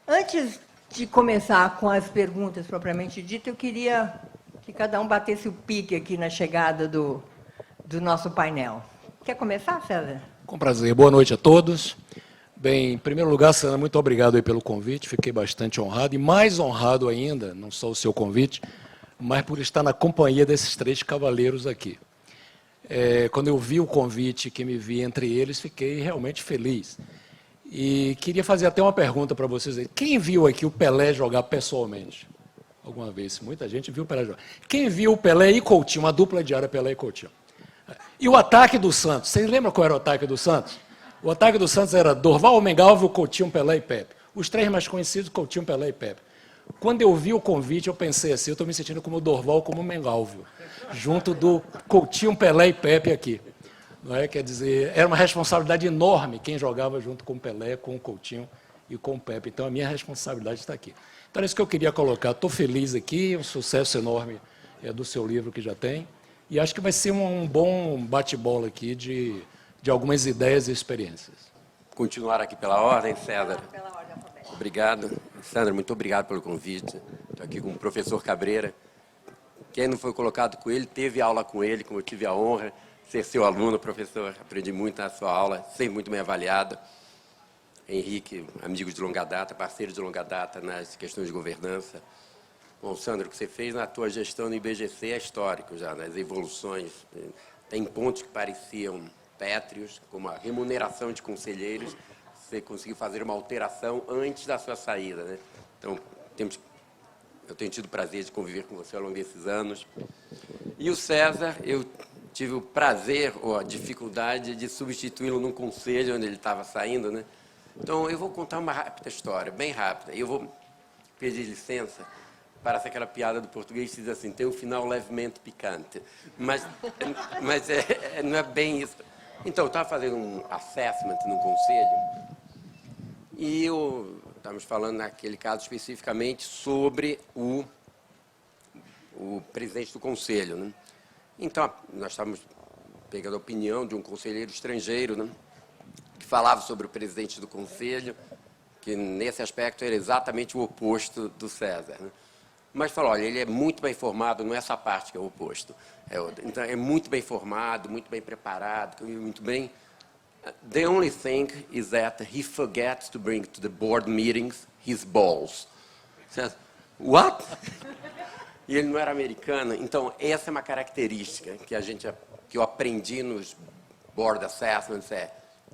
Antes de começar com as perguntas propriamente ditas, eu queria que cada um batesse o pique aqui na chegada do nosso painel. Quer começar, César? Com prazer. Boa noite a todos. Bem, em primeiro lugar, Sandra, muito obrigado aí pelo convite. Fiquei bastante honrado, e mais honrado ainda, não só o seu convite, mas por estar na companhia desses três cavaleiros aqui. Quando eu vi o convite, que me vi entre eles, fiquei realmente feliz. E queria fazer até uma pergunta para vocês aí. Quem viu aqui o Pelé jogar pessoalmente? Alguma vez? Muita gente viu o Pelé jogar. Quem viu o Pelé e Coutinho, uma dupla diária Pelé e Coutinho? E o ataque do Santos? Vocês lembram qual era o ataque do Santos? O ataque do Santos era Dorval, Mengalvio, Coutinho, Pelé e Pepe. Os três mais conhecidos, Coutinho, Pelé e Pepe. Quando eu vi o convite, eu pensei assim, eu estou me sentindo como o Dorval, como o Mengalvio, junto do Coutinho, Pelé e Pepe aqui. Não é? Quer dizer, era uma responsabilidade enorme quem jogava junto com o Pelé, com o Coutinho e com o Pepe. Então, a minha responsabilidade está aqui. Então, é isso que eu queria colocar. Estou feliz aqui, um sucesso enorme do seu livro que já tem. E acho que vai ser um bom bate-bola aqui de algumas ideias e experiências. Continuar aqui pela ordem, César. Pela ordem alfabética. Obrigado. Sandra, muito obrigado pelo convite. Estou aqui com o professor Cabreira. Quem não foi colocado com ele, teve aula com ele, como eu tive a honra de ser seu aluno, professor. Aprendi muito na sua aula, sempre muito bem avaliado. Henrique, amigo de longa data, parceiro de longa data nas questões de governança. Bom, Sandra, o que você fez na tua gestão no IBGC é histórico já, nas evoluções. Tem pontos que pareciam pétreos, como a remuneração de conselheiros. Você conseguiu fazer uma alteração antes da sua saída, né? Então, eu tenho tido o prazer de conviver com você ao longo desses anos. E o César, eu tive o prazer ou a dificuldade de substituí-lo num conselho onde ele estava saindo, né? Então, eu vou contar uma rápida história, bem rápida. Eu vou pedir licença para aquela piada do português que diz assim, tem um final levemente picante. Mas não é bem isso. Então, eu estava fazendo um assessment num conselho e estávamos falando naquele caso especificamente sobre o presidente do conselho, né? Então, nós estávamos pegando a opinião de um conselheiro estrangeiro, né, que falava sobre o presidente do conselho, que nesse aspecto era exatamente o oposto do César, né? Mas falou, olha, ele é muito bem formado, não é essa parte que é o oposto. Então, é muito bem formado, muito bem preparado, muito bem... The only thing is that he forgets to bring to the board meetings his balls. Says, what? E ele não era americano. Então, essa é uma característica que eu aprendi nos board assessments,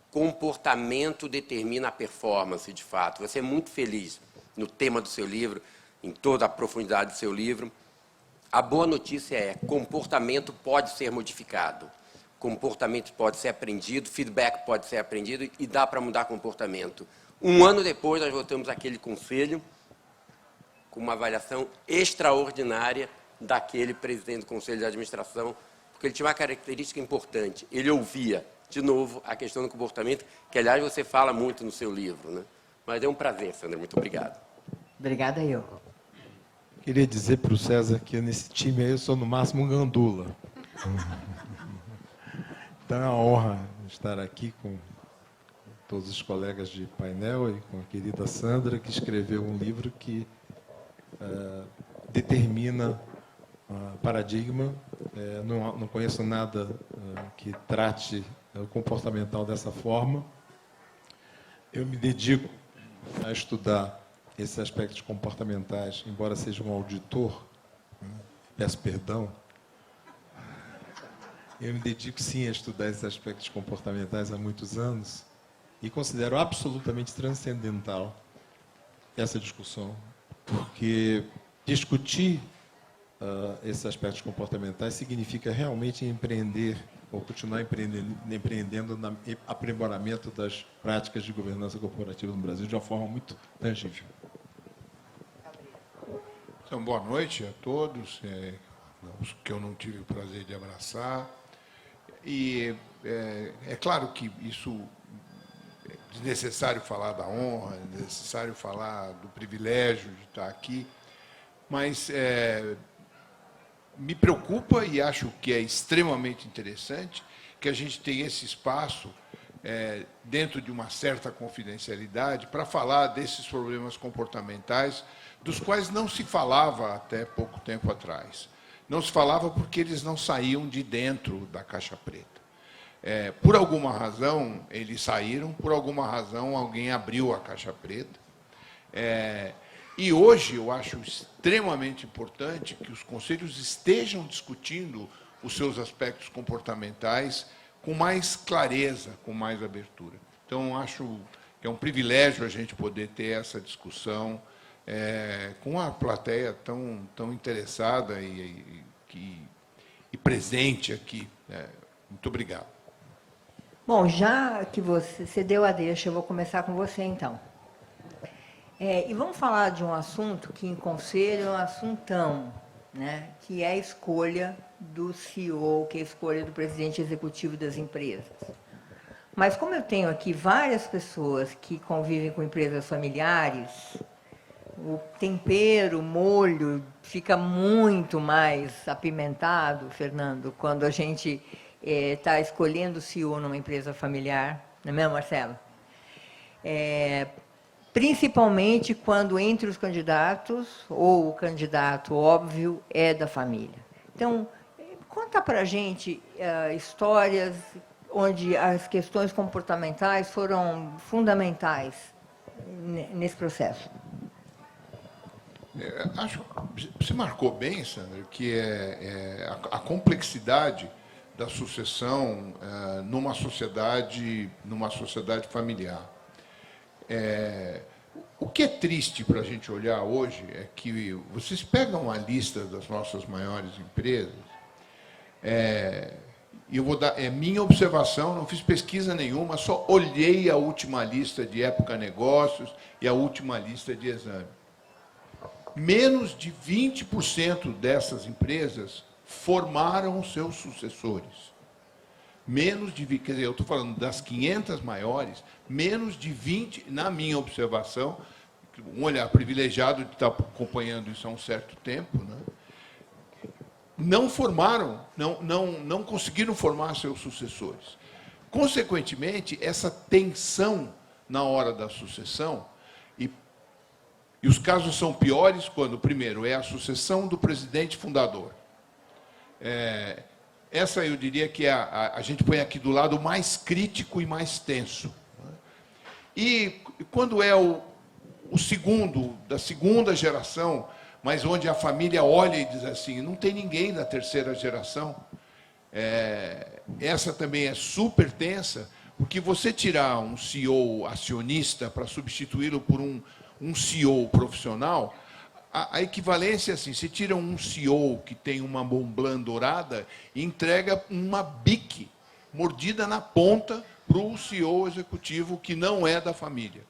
comportamento determina a performance, de fato. Você é muito feliz no tema do seu livro, em toda a profundidade do seu livro. A boa notícia é, comportamento pode ser modificado, comportamento pode ser aprendido, feedback pode ser aprendido e dá para mudar comportamento. Um ano depois, nós voltamos àquele conselho com uma avaliação extraordinária daquele presidente do conselho de administração, porque ele tinha uma característica importante, ele ouvia, de novo, a questão do comportamento, que, aliás, você fala muito no seu livro, né? Mas é um prazer, Sandra, muito obrigado. Obrigada, eu. Queria dizer para o César que nesse time aí eu sou no máximo um gandula. Então é uma honra estar aqui com todos os colegas de painel e com a querida Sandra, que escreveu um livro que determina paradigma. Não conheço nada que trate o comportamental dessa forma. Eu me dedico a estudar esses aspectos comportamentais, embora seja um auditor, né, peço perdão. Eu me dedico, sim, a estudar esses aspectos comportamentais há muitos anos e considero absolutamente transcendental essa discussão, porque discutir esses aspectos comportamentais significa realmente empreender ou continuar empreendendo no aprimoramento das práticas de governança corporativa no Brasil de uma forma muito tangível. Então, boa noite a todos, os que eu não tive o prazer de abraçar. E é claro que isso é desnecessário falar da honra, é necessário falar do privilégio de estar aqui, mas me preocupa e acho que é extremamente interessante que a gente tenha esse espaço dentro de uma certa confidencialidade para falar desses problemas comportamentais dos quais não se falava até pouco tempo atrás. Não se falava porque eles não saíam de dentro da caixa preta. Por alguma razão, eles saíram, por alguma razão, alguém abriu a caixa preta. E hoje eu acho extremamente importante que os conselhos estejam discutindo os seus aspectos comportamentais com mais clareza, com mais abertura. Então, acho que é um privilégio a gente poder ter essa discussão com a plateia tão interessada e presente aqui. Muito obrigado. Bom, já que você deu a deixa, eu vou começar com você, então. E vamos falar de um assunto que, em conselho, é um assuntão, né? Que é a escolha do CEO, que é a escolha do presidente executivo das empresas. Mas, como eu tenho aqui várias pessoas que convivem com empresas familiares, o tempero, o molho fica muito mais apimentado, Fernando, quando a gente está escolhendo o CEO numa empresa familiar, não é mesmo, Marcelo? Principalmente quando entre os candidatos, ou o candidato óbvio é da família. Então, conta para a gente histórias onde as questões comportamentais foram fundamentais nesse processo. Acho que você marcou bem, Sandra, que a complexidade da sucessão numa sociedade familiar. O que é triste para a gente olhar hoje é que vocês pegam a lista das nossas maiores empresas, e eu vou dar, minha observação, não fiz pesquisa nenhuma, só olhei a última lista de Época Negócios e a última lista de Exame. Menos de 20% dessas empresas formaram seus sucessores. Menos de, quer dizer, eu estou falando das 500 maiores, menos de 20, na minha observação, um olhar privilegiado de estar acompanhando isso há um certo tempo, né? Não formaram, não conseguiram formar seus sucessores. Consequentemente, essa tensão na hora da sucessão, e os casos são piores quando, primeiro, é a sucessão do presidente fundador. Essa eu diria que a gente põe aqui do lado mais crítico e mais tenso. E quando é o segundo, da segunda geração, mas onde a família olha e diz assim, não tem ninguém da terceira geração, essa também é super tensa, porque você tirar um CEO acionista para substituí-lo por um CEO profissional, a equivalência é assim, você tira um CEO que tem uma Montblanc dourada e entrega uma bique mordida na ponta para o CEO executivo que não é da família.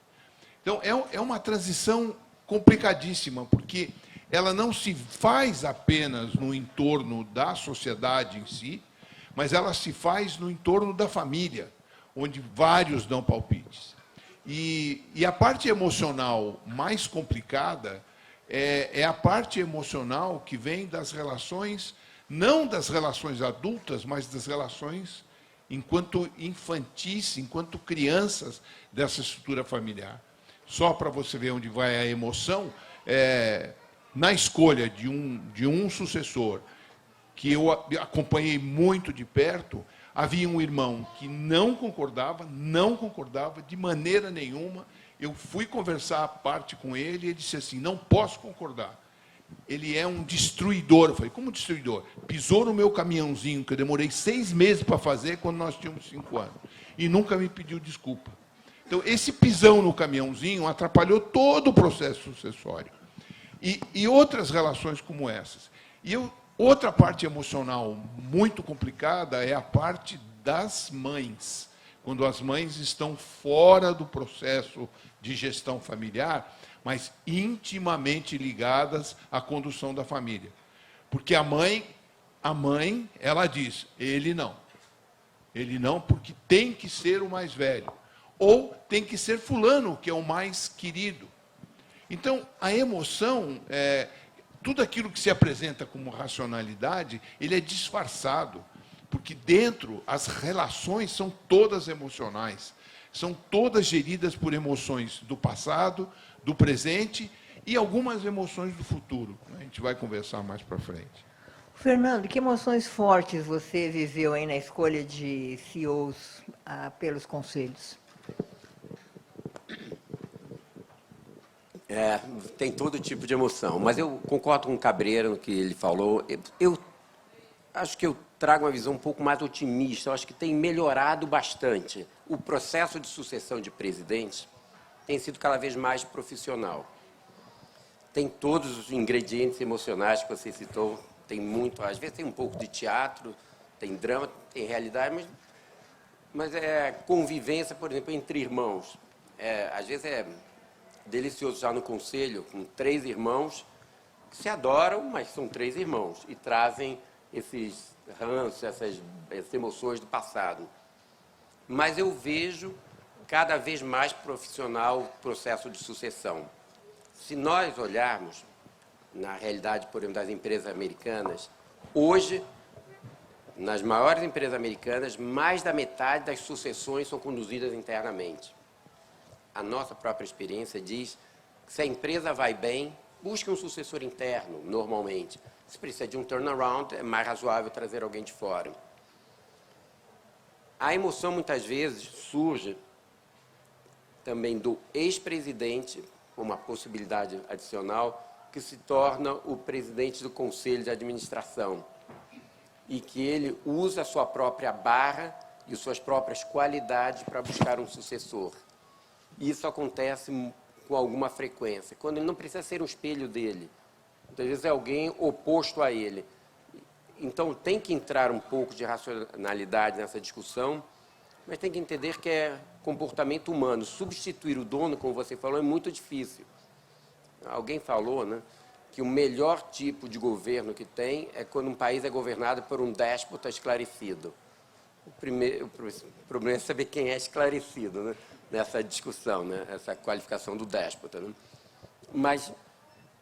Então, é uma transição complicadíssima, porque ela não se faz apenas no entorno da sociedade em si, mas ela se faz no entorno da família, onde vários dão palpites. E a parte emocional mais complicada é a parte emocional que vem das relações, não das relações adultas, mas das relações enquanto infantis, enquanto crianças dessa estrutura familiar. Só para você ver onde vai a emoção, na escolha de um sucessor, que eu acompanhei muito de perto, havia um irmão que não concordava de maneira nenhuma. Eu fui conversar à parte com ele e ele disse assim, não posso concordar. ele é um destruidor. Eu falei, como destruidor? Pisou no meu caminhãozinho, que eu demorei 6 meses para fazer, quando nós tínhamos 5 anos. E nunca me pediu desculpa. Então, esse pisão no caminhãozinho atrapalhou todo o processo sucessório. E outras relações como essas. Outra parte emocional muito complicada é a parte das mães. Quando as mães estão fora do processo de gestão familiar, mas intimamente ligadas à condução da família. Porque a mãe, ela diz, ele não. Ele não, porque tem que ser o mais velho. Ou tem que ser fulano, que é o mais querido. Então, a emoção, tudo aquilo que se apresenta como racionalidade, ele é disfarçado. Porque dentro, as relações são todas emocionais. São todas geridas por emoções do passado, do presente e algumas emoções do futuro. A gente vai conversar mais para frente. Fernando, que emoções fortes você viveu aí na escolha de CEOs pelos conselhos? Tem todo tipo de emoção, mas eu concordo com o Cabreira no que ele falou. Eu acho que eu trago uma visão um pouco mais otimista. Eu acho que tem melhorado bastante. O processo de sucessão de presidente tem sido cada vez mais profissional. Tem todos os ingredientes emocionais que você citou. Tem muito, às vezes tem um pouco de teatro, tem drama, tem realidade, mas é convivência, por exemplo, entre irmãos. Às vezes é delicioso já no conselho, com 3 irmãos que se adoram, mas são 3 irmãos e trazem esses ranços, essas emoções do passado. Mas eu vejo cada vez mais profissional o processo de sucessão. Se nós olharmos na realidade, por exemplo, das empresas americanas, hoje, nas maiores empresas americanas, mais da metade das sucessões são conduzidas internamente. A nossa própria experiência diz que se a empresa vai bem, busque um sucessor interno, normalmente. Se precisa de um turnaround, é mais razoável trazer alguém de fora. A emoção, muitas vezes, surge também do ex-presidente, uma possibilidade adicional, que se torna o presidente do conselho de administração e que ele usa a sua própria barra e suas próprias qualidades para buscar um sucessor. Isso acontece com alguma frequência, quando ele não precisa ser um espelho dele. Muitas vezes é alguém oposto a ele. Então, tem que entrar um pouco de racionalidade nessa discussão, mas tem que entender que é comportamento humano. Substituir o dono, como você falou, é muito difícil. Alguém falou, né, que o melhor tipo de governo que tem é quando um país é governado por um déspota esclarecido. O problema é saber quem é esclarecido, né, nessa discussão, né, essa qualificação do déspota. Né. Mas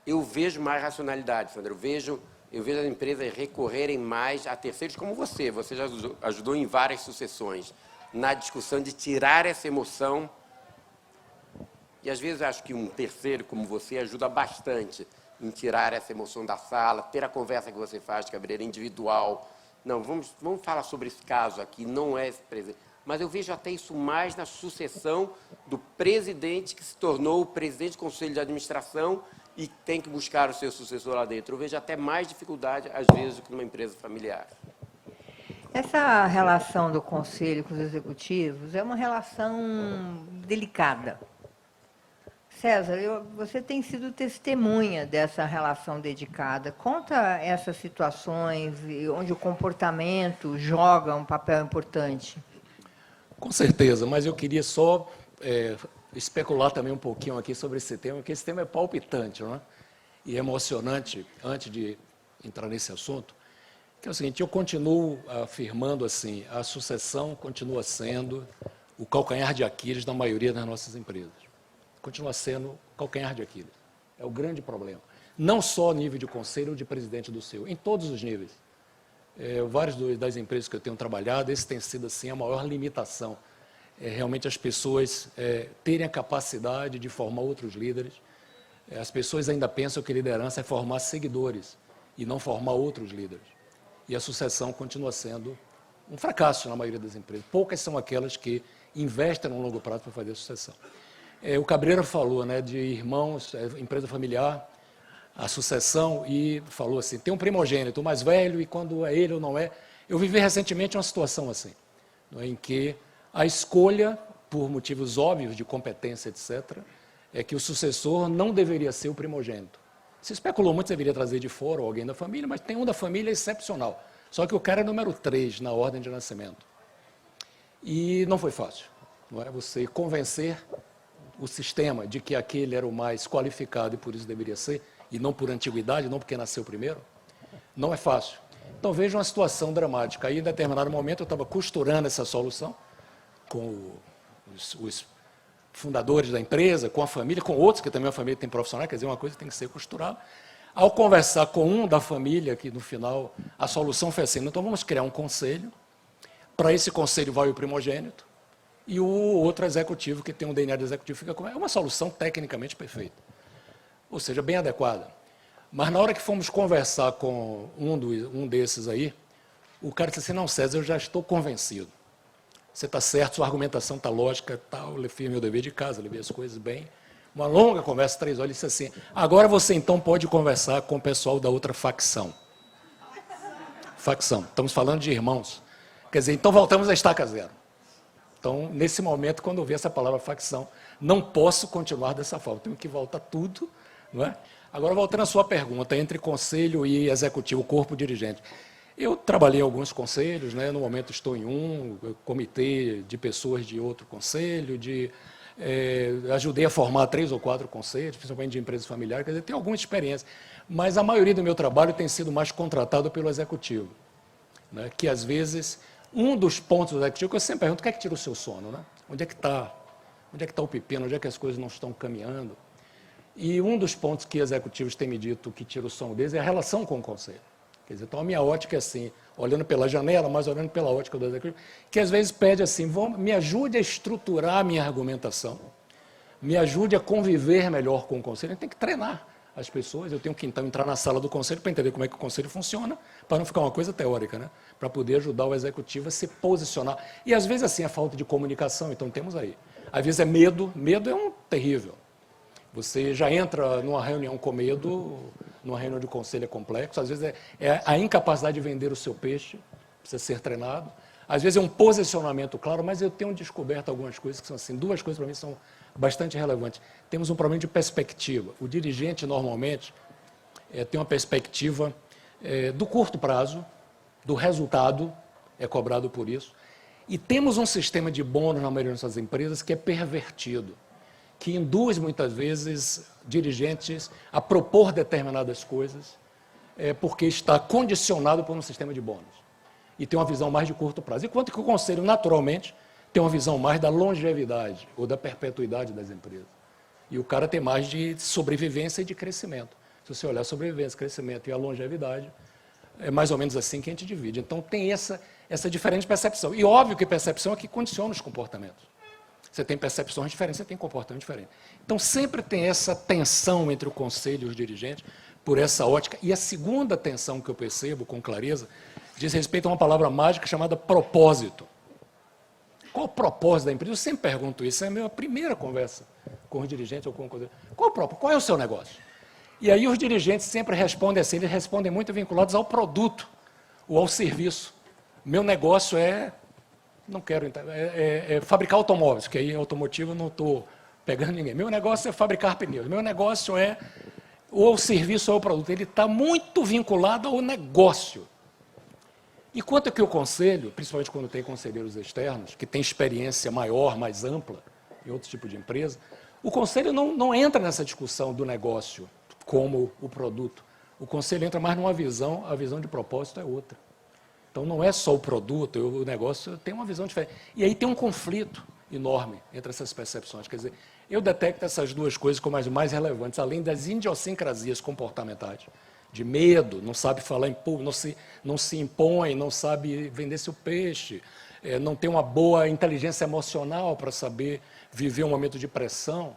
eu vejo mais racionalidade, Sandra. Eu vejo as empresas recorrerem mais a terceiros como você. Você já ajudou em várias sucessões na discussão de tirar essa emoção. E, às vezes, acho que um terceiro como você ajuda bastante em tirar essa emoção da sala, ter a conversa que você faz, Cabreira, individual. Não, vamos falar sobre esse caso aqui, não é esse presidente. Mas eu vejo até isso mais na sucessão do presidente que se tornou o presidente do Conselho de Administração e tem que buscar o seu sucessor lá dentro. Eu vejo até mais dificuldade, às vezes, do que numa empresa familiar. Essa relação do conselho com os executivos é uma relação delicada. César, você tem sido testemunha dessa relação dedicada. Conta essas situações onde o comportamento joga um papel importante. Com certeza, mas eu queria só especular também um pouquinho aqui sobre esse tema, porque esse tema é palpitante, não é? E emocionante, antes de entrar nesse assunto, que é o seguinte, eu continuo afirmando assim, a sucessão continua sendo o calcanhar de Aquiles da maioria das nossas empresas. Continua sendo o calcanhar de Aquiles. É o grande problema. Não só nível de conselho ou de presidente do seu, em todos os níveis. Várias das empresas que eu tenho trabalhado, esse tem sido assim, a maior limitação. Realmente as pessoas terem a capacidade de formar outros líderes. As pessoas ainda pensam que liderança é formar seguidores e não formar outros líderes. E a sucessão continua sendo um fracasso na maioria das empresas. Poucas são aquelas que investem no longo prazo para fazer a sucessão. O Cabreira falou, né, de irmãos, empresa familiar. a sucessão e falou assim, tem um primogênito, o mais velho, e quando é ele ou não é. Eu vivi recentemente uma situação assim, em que a escolha, por motivos óbvios de competência, etc., é que o sucessor não deveria ser o primogênito. Se especulou muito, deveria trazer de fora ou alguém da família, mas tem um da família excepcional. Só que o cara é número 3 na ordem de nascimento. E não foi fácil, não é? Você convencer o sistema de que aquele era o mais qualificado e por isso deveria ser, e não por antiguidade, não porque nasceu primeiro, não é fácil. Então veja uma situação dramática. Aí, em determinado momento, eu estava costurando essa solução com os fundadores da empresa, com a família, com outros, que também a família tem profissional, quer dizer, uma coisa tem que ser costurada. Ao conversar com um da família, que no final a solução foi assim, então vamos criar um conselho, para esse conselho vai o primogênito, e o outro executivo, que tem um DNA de executivo, fica com... É uma solução tecnicamente perfeita, ou seja, bem adequada. Mas na hora que fomos conversar com um desses aí, o cara disse assim, não, César, eu já estou convencido. Você está certo, sua argumentação está lógica, tal, eu fiz meu dever de casa, levei as coisas bem. Uma longa conversa, 3 horas, ele disse assim, agora você então pode conversar com o pessoal da outra facção. Facção, estamos falando de irmãos. Quer dizer, então voltamos à estaca zero. Então, nesse momento, quando eu vi essa palavra facção, não posso continuar dessa forma, tenho que voltar tudo, não é? Agora, voltando à sua pergunta, entre conselho e executivo, corpo dirigente. Eu trabalhei em alguns conselhos, né? No momento estou em um, comitê de pessoas de outro conselho, ajudei a formar 3 ou 4 conselhos, principalmente de empresas familiares, quer dizer, tenho alguma experiência, mas a maioria do meu trabalho tem sido mais contratado pelo executivo, né? Que às vezes, um dos pontos do executivo, que eu sempre pergunto, o que é que tira o seu sono, né? Onde é que está o pepino, onde é que as coisas não estão caminhando? E um dos pontos que executivos têm me dito que tira o sono deles é a relação com o conselho. Quer dizer, então a minha ótica é assim, olhando pela janela, mas olhando pela ótica do executivo, que às vezes pede assim, me ajude a estruturar a minha argumentação, me ajude a conviver melhor com o conselho. A gente tem que treinar as pessoas, eu tenho que então entrar na sala do conselho para entender como é que o conselho funciona, para não ficar uma coisa teórica, né? Para poder ajudar o executivo a se posicionar. E às vezes assim, é falta de comunicação, então temos aí. Às vezes é medo é um terrível. Você já entra numa reunião com medo, numa reunião de conselho é complexo, às vezes é a incapacidade de vender o seu peixe, precisa ser treinado, às vezes é um posicionamento claro, mas eu tenho descoberto algumas coisas que são assim, 2 coisas para mim são bastante relevantes. Temos um problema de perspectiva. O dirigente, normalmente, tem uma perspectiva do curto prazo, do resultado, é cobrado por isso, e temos um sistema de bônus na maioria das nossas empresas que é pervertido, que induz, muitas vezes, dirigentes a propor determinadas coisas, porque está condicionado por um sistema de bônus. E tem uma visão mais de curto prazo. Enquanto que o Conselho, naturalmente, tem uma visão mais da longevidade ou da perpetuidade das empresas. E o cara tem mais de sobrevivência e de crescimento. Se você olhar sobrevivência, crescimento e a longevidade, é mais ou menos assim que a gente divide. Então, tem essa diferente percepção. E óbvio que percepção é que condiciona os comportamentos. Você tem percepções diferentes, você tem comportamento diferente. Então, sempre tem essa tensão entre o conselho e os dirigentes, por essa ótica. E a segunda tensão que eu percebo com clareza diz respeito a uma palavra mágica chamada propósito. Qual o propósito da empresa? Eu sempre pergunto isso, é a minha primeira conversa com os dirigentes ou com o conselho. Qual o propósito? Qual é o seu negócio? E aí os dirigentes sempre respondem assim, eles respondem muito vinculados ao produto ou ao serviço. Meu negócio não quero entrar, fabricar automóveis, que aí automotivo eu não estou pegando ninguém. Meu negócio é fabricar pneus, meu negócio é ou o serviço ou o produto. Ele está muito vinculado ao negócio. Enquanto que o conselho, principalmente quando tem conselheiros externos, que tem experiência maior, mais ampla, em outro tipo de empresa, o conselho não entra nessa discussão do negócio como o produto. O conselho entra mais numa visão, a visão de propósito é outra. Então, não é só o produto, o negócio tem uma visão diferente. E aí tem um conflito enorme entre essas percepções. Quer dizer, eu detecto essas 2 coisas como as mais relevantes, além das idiosincrasias comportamentais, de medo, não sabe falar em público, não se impõe, não sabe vender seu peixe, não tem uma boa inteligência emocional para saber viver um momento de pressão.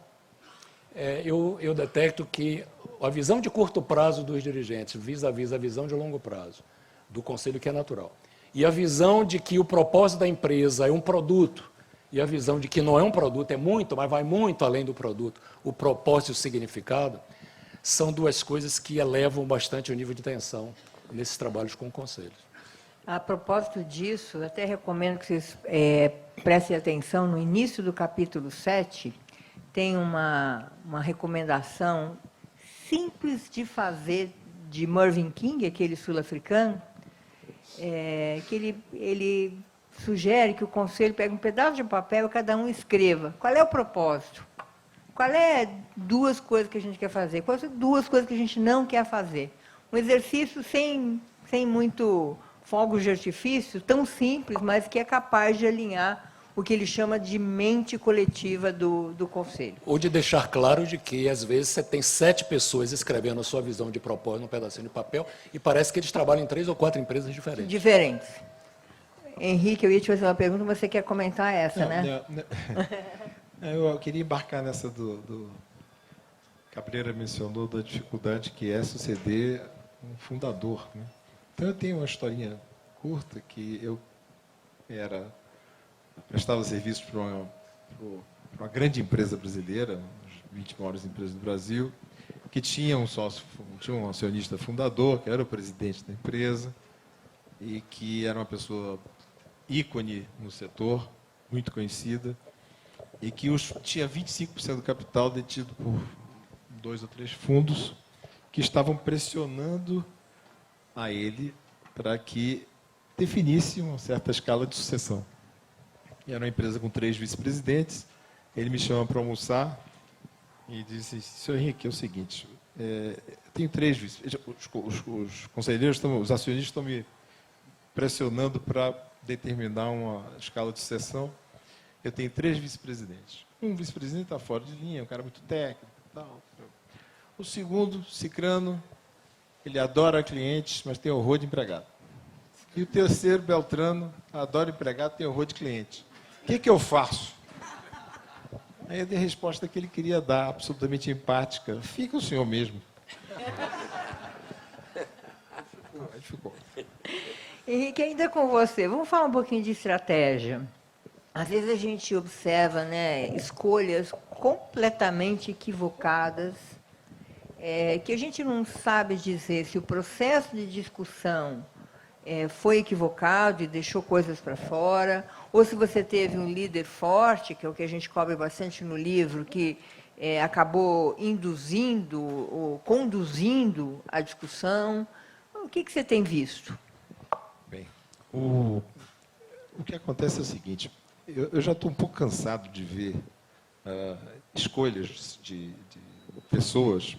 Eu detecto que a visão de curto prazo dos dirigentes, vis-à-vis a visão de longo prazo, do conselho que é natural. E a visão de que o propósito da empresa é um produto, e a visão de que não é um produto, é muito, mas vai muito além do produto, o propósito e o significado, são duas coisas que elevam bastante o nível de tensão nesses trabalhos com conselhos. A propósito disso, até recomendo que vocês prestem atenção, no início do capítulo 7, tem uma recomendação simples de fazer de Mervyn King, aquele sul-africano, que ele sugere que o conselho pegue um pedaço de papel e cada um escreva. Qual é o propósito? Qual é duas coisas que a gente quer fazer? Quais são duas coisas que a gente não quer fazer? Um exercício sem muito fogos de artifício, tão simples, mas que é capaz de alinhar o que ele chama de mente coletiva do conselho. Ou de deixar claro de que, às vezes, você tem 7 pessoas escrevendo a sua visão de propósito num pedacinho de papel e parece que eles trabalham em 3 ou 4 empresas diferentes. Diferentes. Henrique, eu ia te fazer uma pergunta, mas você quer comentar essa, né? Eu queria embarcar nessa do Cabreira mencionou, da dificuldade que é suceder um fundador, né? Então, eu tenho uma historinha curta que eu prestava serviço para uma grande empresa brasileira, uma das 20 maiores empresas do Brasil, que tinha um acionista fundador, que era o presidente da empresa, e que era uma pessoa ícone no setor, muito conhecida, e que tinha 25% do capital detido por 2 ou 3 fundos que estavam pressionando a ele para que definisse uma certa escala de sucessão. E era uma empresa com 3 vice-presidentes. Ele me chama para almoçar e disse: senhor Henrique, é o seguinte, eu tenho 3 vice-presidentes. Os conselheiros, os acionistas estão me pressionando para determinar uma escala de sucessão. Eu tenho 3 vice-presidentes. Um vice-presidente está fora de linha, um cara muito técnico. Tal. O segundo, Cicrano, ele adora clientes, mas tem horror de empregado. E o terceiro, Beltrano, adora empregado, tem horror de cliente. O que eu faço? Aí eu dei a resposta que ele queria dar, absolutamente empática. Fica o senhor mesmo. Aí ficou. Henrique, ainda com você, vamos falar um pouquinho de estratégia. Às vezes a gente observa, né, escolhas completamente equivocadas, que a gente não sabe dizer se o processo de discussão foi equivocado e deixou coisas para fora, ou se você teve um líder forte, que é o que a gente cobre bastante no livro, que acabou induzindo ou conduzindo a discussão. O que você tem visto? Bem, o que acontece é o seguinte, eu já estou um pouco cansado de ver escolhas de pessoas,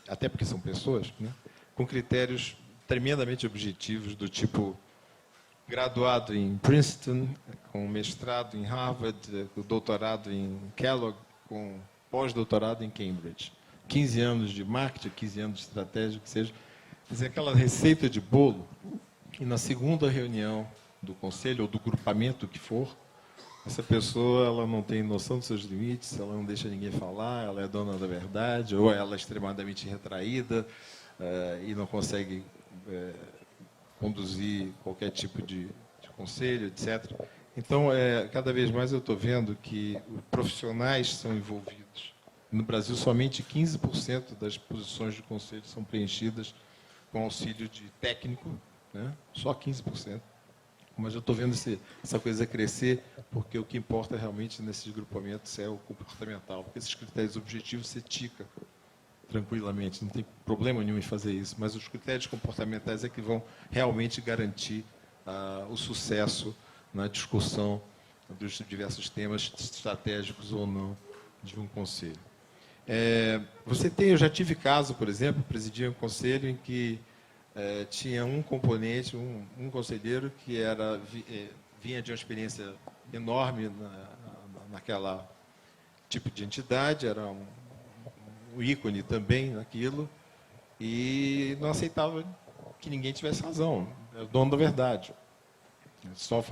até porque são pessoas, né, com critérios tremendamente objetivos, do tipo graduado em Princeton, com mestrado em Harvard, com doutorado em Kellogg, com pós-doutorado em Cambridge. 15 anos de marketing, 15 anos de estratégia, que seja. Quer dizer, aquela receita de bolo, e na segunda reunião do conselho, ou do grupamento que for, essa pessoa ela não tem noção dos seus limites, ela não deixa ninguém falar, ela é dona da verdade, ou ela é extremamente retraída e não consegue conduzir qualquer tipo de conselho, etc. Então, cada vez mais eu estou vendo que os profissionais são envolvidos. No Brasil, somente 15% das posições de conselho são preenchidas com auxílio de técnico, né? Só 15%. Mas eu estou vendo essa coisa crescer, porque o que importa realmente nesses grupamentos é o comportamental. Porque esses critérios objetivos você tica tranquilamente, não tem problema nenhum em fazer isso. Mas os critérios comportamentais é que vão realmente garantir o sucesso na discussão dos diversos temas estratégicos ou não de um conselho. Eu já tive caso, por exemplo, presidia um conselho em que tinha um componente, um conselheiro que vinha de uma experiência enorme naquela tipo de entidade, era um ícone também naquilo, e não aceitava que ninguém tivesse razão, era o dono da verdade. Só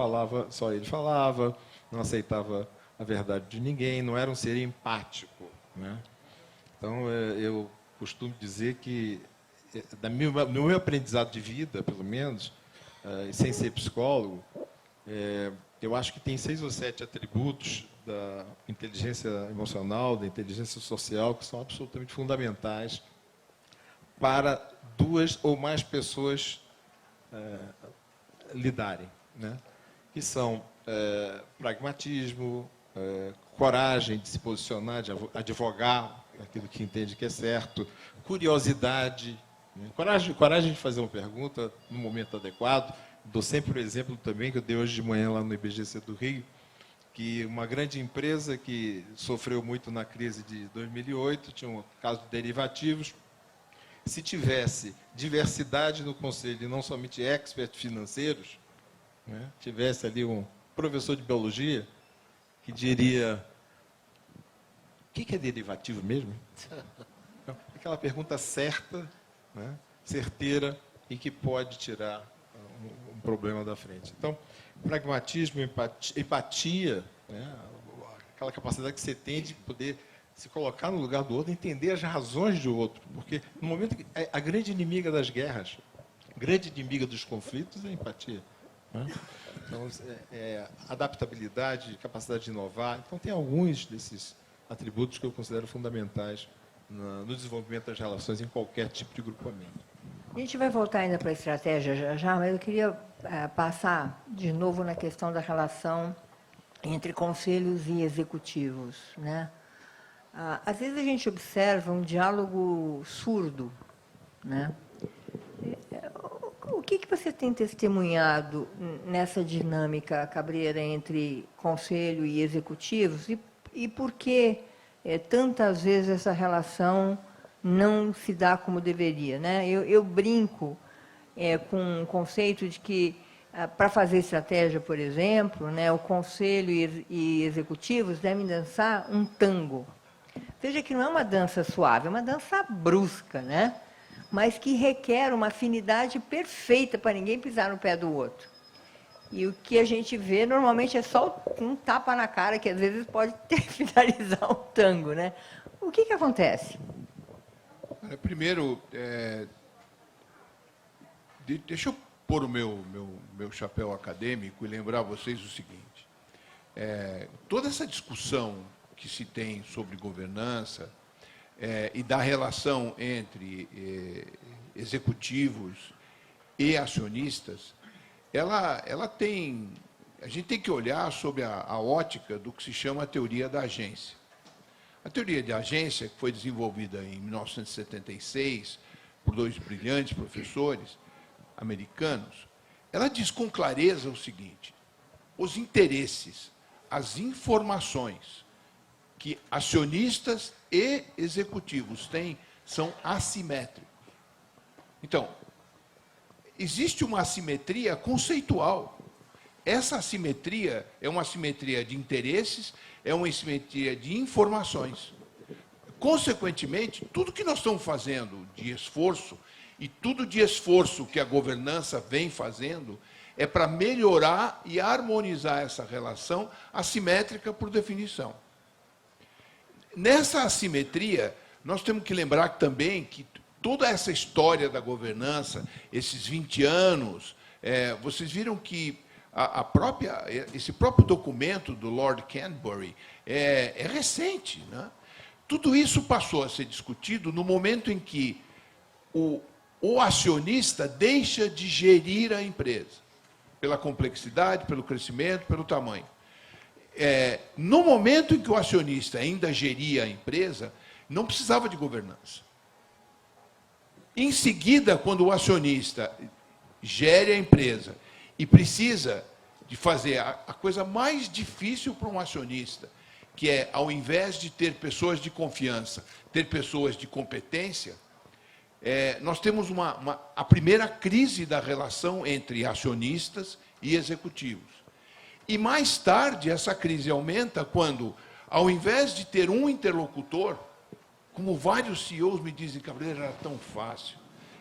ele falava, não aceitava a verdade de ninguém, não era um ser empático, né? Então, eu costumo dizer que, no meu aprendizado de vida, pelo menos, sem ser psicólogo, eu acho que tem 6 ou 7 atributos da inteligência emocional, da inteligência social, que são absolutamente fundamentais para 2 ou mais pessoas lidarem, né? Que são pragmatismo, coragem de se posicionar, de advogar aquilo que entende que é certo, curiosidade, né? Coragem de fazer uma pergunta no momento adequado. Dou sempre o exemplo também que eu dei hoje de manhã lá no IBGC do Rio, que uma grande empresa que sofreu muito na crise de 2008, tinha um caso de derivativos. Se tivesse diversidade no conselho, e não somente experts financeiros, né, tivesse ali um professor de biologia que diria: o que é derivativo mesmo? Então, aquela pergunta certa, né, certeira e que pode tirar um problema da frente. Então, pragmatismo, empatia, né, aquela capacidade que você tem de poder se colocar no lugar do outro, entender as razões do outro, porque no momento que a grande inimiga das guerras, a grande inimiga dos conflitos é a empatia, né? Então, adaptabilidade, capacidade de inovar. Então, tem alguns desses atributos que eu considero fundamentais no desenvolvimento das relações em qualquer tipo de grupamento. A gente vai voltar ainda para a estratégia já, mas eu queria passar de novo na questão da relação entre conselhos e executivos, né? Às vezes a gente observa um diálogo surdo, né? O que você tem testemunhado nessa dinâmica, Cabreira, entre conselho e executivos, e por que tantas vezes essa relação não se dá como deveria, né? Eu brinco com o conceito de que, para fazer estratégia, por exemplo, né, o conselho e executivos devem dançar um tango. Veja que não é uma dança suave, é uma dança brusca, né? Mas que requer uma afinidade perfeita para ninguém pisar no pé do outro. E o que a gente vê normalmente é só um tapa na cara, que às vezes pode finalizar o tango, né? O que acontece? Primeiro, deixa eu pôr o meu chapéu acadêmico e lembrar vocês o seguinte. Toda essa discussão que se tem sobre governança e da relação entre executivos e acionistas, ela tem... A gente tem que olhar sobre a ótica do que se chama a teoria da agência. A teoria de agência, que foi desenvolvida em 1976 por 2 brilhantes professores americanos, ela diz com clareza o seguinte: os interesses, as informações que acionistas e executivos têm são assimétricos. Então, existe uma assimetria conceitual. Essa assimetria é uma assimetria de interesses, é uma assimetria de informações. Consequentemente, tudo que nós estamos fazendo de esforço, e tudo de esforço que a governança vem fazendo, é para melhorar e harmonizar essa relação assimétrica por definição. Nessa assimetria, nós temos que lembrar também que toda essa história da governança, esses 20 anos, vocês viram que esse próprio documento do Lord Canterbury é recente, né? Tudo isso passou a ser discutido no momento em que o acionista deixa de gerir a empresa, pela complexidade, pelo crescimento, pelo tamanho. No momento em que o acionista ainda geria a empresa, não precisava de governança. Em seguida, quando o acionista gere a empresa e precisa de fazer a coisa mais difícil para um acionista, que é, ao invés de ter pessoas de confiança, ter pessoas de competência, nós temos a primeira crise da relação entre acionistas e executivos. E mais tarde, essa crise aumenta quando, ao invés de ter um interlocutor, como vários CEOs me dizem, Cabreira, era tão fácil.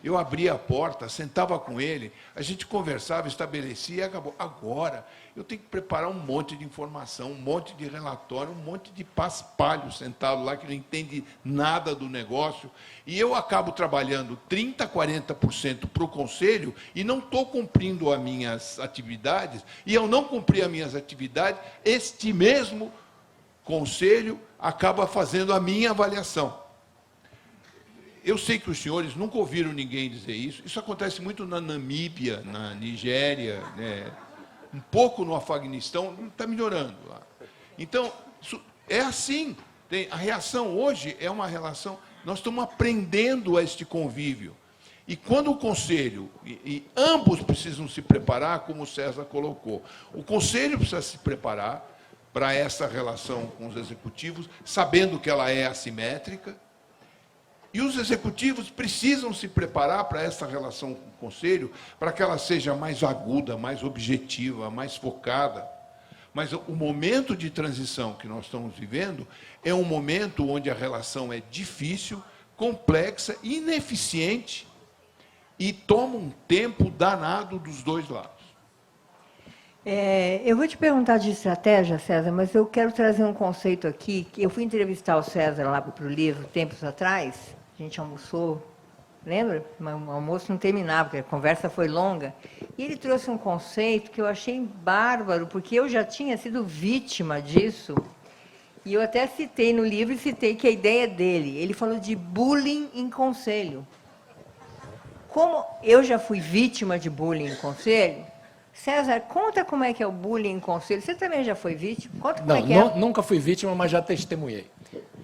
eu abria a porta, sentava com ele, a gente conversava, estabelecia e acabou. Agora, eu tenho que preparar um monte de informação, um monte de relatório, um monte de paspalho sentado lá que não entende nada do negócio, e eu acabo trabalhando 30%, 40% para o conselho e não estou cumprindo as minhas atividades, e ao não cumprir as minhas atividades, este mesmo conselho acaba fazendo a minha avaliação. Eu sei que os senhores nunca ouviram ninguém dizer isso. Isso acontece muito na Namíbia, na Nigéria, né? Um pouco no Afeganistão, está melhorando lá. Então, é assim. A reação hoje é uma relação... Nós estamos aprendendo a este convívio. E quando o Conselho, e ambos precisam se preparar, como o César colocou, o Conselho precisa se preparar para essa relação com os executivos, sabendo que ela é assimétrica, e os executivos precisam se preparar para essa relação com o Conselho, para que ela seja mais aguda, mais objetiva, mais focada. Mas o momento de transição que nós estamos vivendo é um momento onde a relação é difícil, complexa, ineficiente e toma um tempo danado dos dois lados. Eu vou te perguntar de estratégia, César, mas eu quero trazer um conceito aqui. Eu fui entrevistar o César lá para o livro, tempos atrás, a gente almoçou, lembra? O almoço não terminava, porque a conversa foi longa. E ele trouxe um conceito que eu achei bárbaro, porque eu já tinha sido vítima disso, e eu até citei no livro, e citei que a ideia dele, ele falou de bullying em conselho. Como eu já fui vítima de bullying em conselho, César, conta como é que é o bullying em conselho. Você também já foi vítima? Conta como é que é. Nunca fui vítima, mas já testemunhei.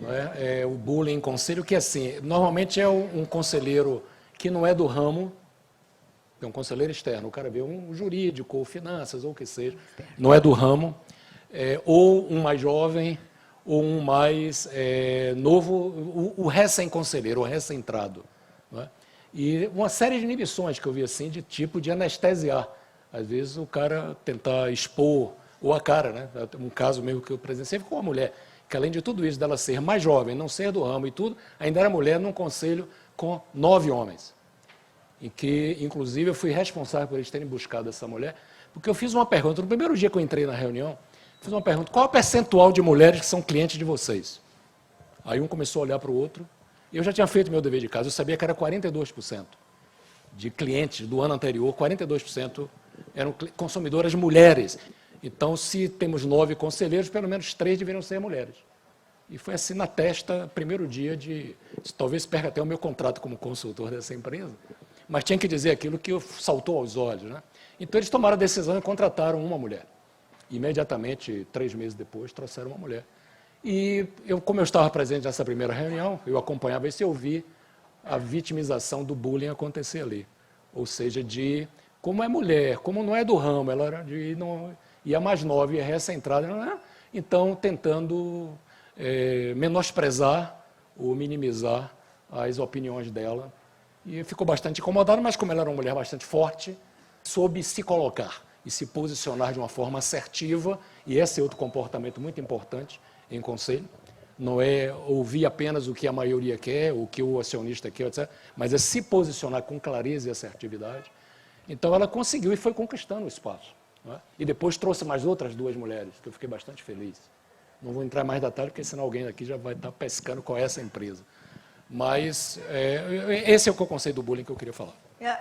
Não é? O bullying em conselho, que assim, normalmente é um conselheiro que não é do ramo, é um conselheiro externo, o cara vê um jurídico, ou finanças, ou o que seja, não é do ramo, ou um mais jovem, ou um mais novo, o recém-conselheiro, o recém-entrado. Não é? E uma série de inibições que eu vi assim, de tipo de anestesiar. Às vezes o cara tentar expor, ou a cara, né? Um caso mesmo que eu presenciei com uma mulher, que além de tudo isso, dela ser mais jovem, não ser do ramo e tudo, ainda era mulher num conselho com 9 homens. Em que, inclusive, eu fui responsável por eles terem buscado essa mulher, porque eu fiz uma pergunta, no primeiro dia que eu entrei na reunião, fiz uma pergunta, qual é o percentual de mulheres que são clientes de vocês? Aí um começou a olhar para o outro, e eu já tinha feito meu dever de casa, eu sabia que era 42% de clientes do ano anterior, 42% eram consumidoras mulheres. Então, se temos 9 conselheiros, pelo menos 3 deveriam ser mulheres. E foi assim na testa, primeiro dia de... Talvez perca até o meu contrato como consultor dessa empresa, mas tinha que dizer aquilo que saltou aos olhos. Né? Então, eles tomaram a decisão e contrataram uma mulher. Imediatamente, 3 meses depois, trouxeram uma mulher. E, como eu estava presente nessa primeira reunião, eu acompanhava isso e eu vi a vitimização do bullying acontecer ali. Ou seja, de como é mulher, como não é do ramo, ela era de... Não, e a mais nova e a recém-entrada, né? Então, tentando menosprezar ou minimizar as opiniões dela. E ficou bastante incomodado, mas como ela era uma mulher bastante forte, soube se colocar e se posicionar de uma forma assertiva, e esse é outro comportamento muito importante em conselho, não é ouvir apenas o que a maioria quer, o que o acionista quer, etc., mas é se posicionar com clareza e assertividade. Então, ela conseguiu e foi conquistando o espaço. Não é? E depois trouxe mais outras 2 mulheres, que eu fiquei bastante feliz. Não vou entrar mais em detalhe, porque senão alguém aqui já vai estar pescando qual é essa empresa. Mas esse é o conceito do bullying que eu queria falar.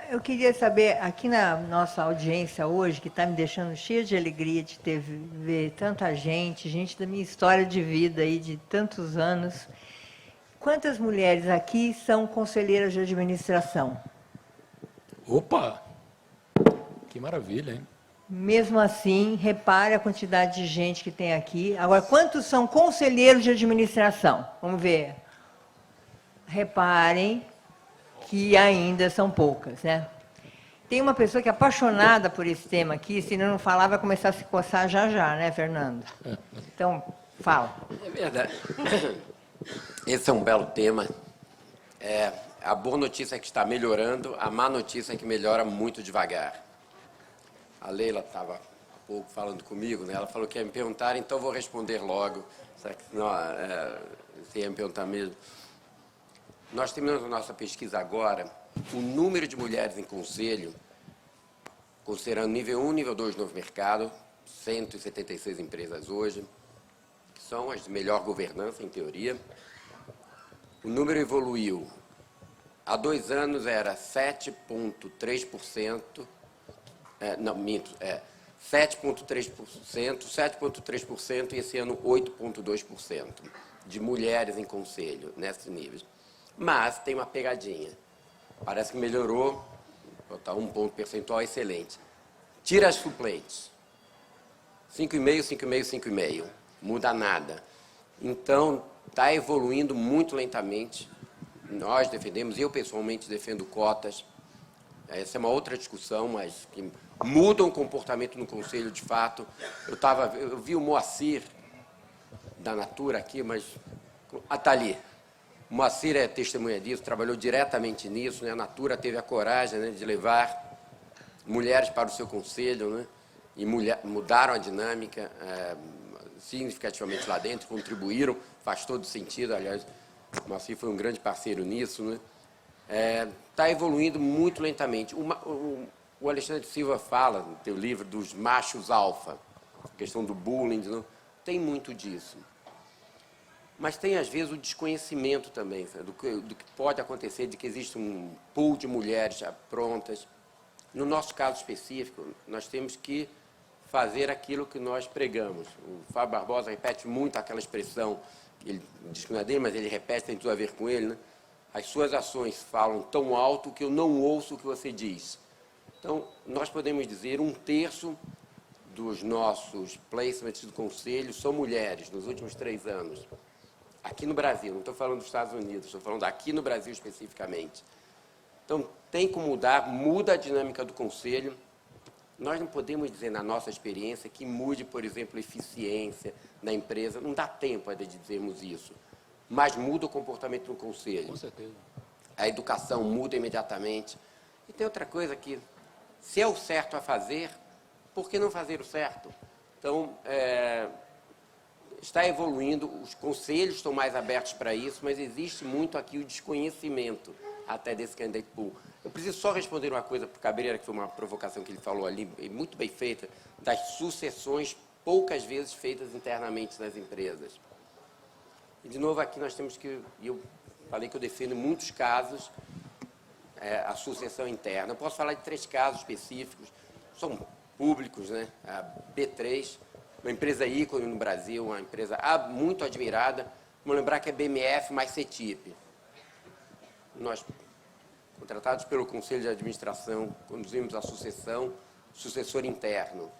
Eu queria saber, aqui na nossa audiência hoje, que está me deixando cheia de alegria de ver tanta gente da minha história de vida aí, de tantos anos, quantas mulheres aqui são conselheiras de administração? Opa! Que maravilha, hein? Mesmo assim, repare a quantidade de gente que tem aqui. Agora, quantos são conselheiros de administração? Vamos ver. Reparem que ainda são poucas, né? Tem uma pessoa que é apaixonada por esse tema aqui, se não falar, vai começar a se coçar já, né, Fernando? Então, fala. É verdade. Esse é um belo tema. A boa notícia é que está melhorando, a má notícia é que melhora muito devagar. A Leila estava há pouco falando comigo, né? Ela falou que ia me perguntar, então eu vou responder logo. Será que não, você ia me perguntar mesmo? Nós terminamos a nossa pesquisa agora o número de mulheres em conselho, considerando nível 1 e nível 2 do novo mercado, 176 empresas hoje, que são as de melhor governança, em teoria. O número evoluiu. Há 2 anos era 7,3%, não, minto, 7,3%, e esse ano 8,2% de mulheres em conselho, nesses níveis. Mas tem uma pegadinha. Parece que melhorou, está 1 ponto percentual, excelente. Tira as suplentes. 5,5, 5,5, 5,5. Muda nada. Então, está evoluindo muito lentamente. Nós defendemos, eu pessoalmente defendo cotas. Essa é uma outra discussão, mas que mudam o comportamento no Conselho de fato. Eu vi o Moacir, da Natura aqui, mas está ali. O Moacir é testemunha disso, trabalhou diretamente nisso, né? A Natura teve a coragem, né, de levar mulheres para o seu conselho, né? E mudaram a dinâmica significativamente lá dentro, contribuíram, faz todo sentido, aliás, o Moacir foi um grande parceiro nisso, né? Está evoluindo muito lentamente. O Alexandre Silva fala, no seu livro, dos machos alfa, a questão do bullying, não? Tem muito disso. Mas tem, às vezes, o desconhecimento também, sabe, do que pode acontecer, de que existe um pool de mulheres já prontas. No nosso caso específico, nós temos que fazer aquilo que nós pregamos. O Fábio Barbosa repete muito aquela expressão, ele diz que não é dele, mas ele repete, tem tudo a ver com ele, né? As suas ações falam tão alto que eu não ouço o que você diz. Então, nós podemos dizer 1/3 dos nossos placements do Conselho são mulheres, nos últimos 3 anos. Aqui no Brasil, não estou falando dos Estados Unidos, estou falando aqui no Brasil especificamente. Então, tem que mudar, muda a dinâmica do Conselho. Nós não podemos dizer, na nossa experiência, que mude, por exemplo, a eficiência da empresa. Não dá tempo de dizermos isso. Mas muda o comportamento do Conselho. Com certeza. A educação muda imediatamente. E tem outra coisa que, se é o certo a fazer, por que não fazer o certo? Então, está evoluindo, os conselhos estão mais abertos para isso, mas existe muito aqui o desconhecimento até desse candidate pool. Eu preciso só responder uma coisa para o Cabreira, que foi uma provocação que ele falou ali, muito bem feita, das sucessões poucas vezes feitas internamente nas empresas. E, de novo, aqui nós temos que, eu falei que eu defendo em muitos casos a sucessão interna. Eu posso falar de 3 casos específicos, são públicos, né? A B3, uma empresa ícone no Brasil, uma empresa muito admirada. Vamos lembrar que é BMF mais CETIP. Nós, contratados pelo Conselho de Administração, conduzimos a sucessão, sucessor interno.